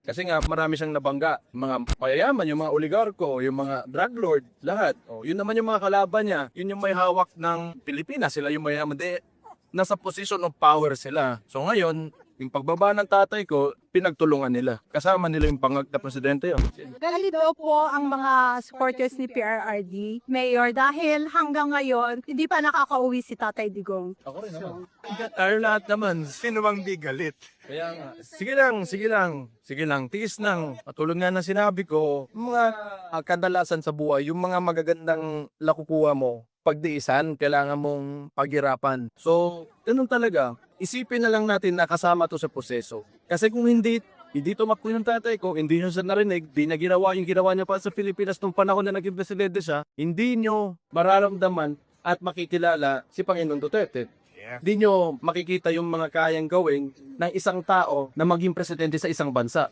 Kasi nga marami siyang nabangga. Mga mayayaman, yung mga oligarko, yung mga drug lord, lahat. Oh, yun naman yung mga kalaban niya. Yun yung may hawak ng Pilipinas. Sila yung mayaman. Nasa position of power sila. So ngayon, yung pagbaba ng tatay ko, pinagtulungan nila. Kasama nila yung pangag na presidente yun. Galit daw po ang mga supporters ni PRRD, Mayor, dahil hanggang ngayon, hindi pa nakakauwi si Tatay Digong. Ako rin naman. Tayo lahat naman. Sino bang di galit? Kaya nga, sige lang, tiis lang. Katulad nga na sinabi ko, mga kadalasan sa buhay, yung mga magagandang nakukuha mo, pagdiisan, kailangan mong paghirapan. So, ganun talaga. Isipin na lang natin na kasama to sa proseso. Kasi kung hindi tumakbo yung tatay ko, hindi nyo siya narinig, di niya ginawa yung ginawa niya pa sa Pilipinas nung panahon na naging presidente siya, hindi nyo mararamdaman at makikilala si Panginoon Duterte. Di nyo makikita yung mga kayang gawin ng isang tao na maging presidente sa isang bansa.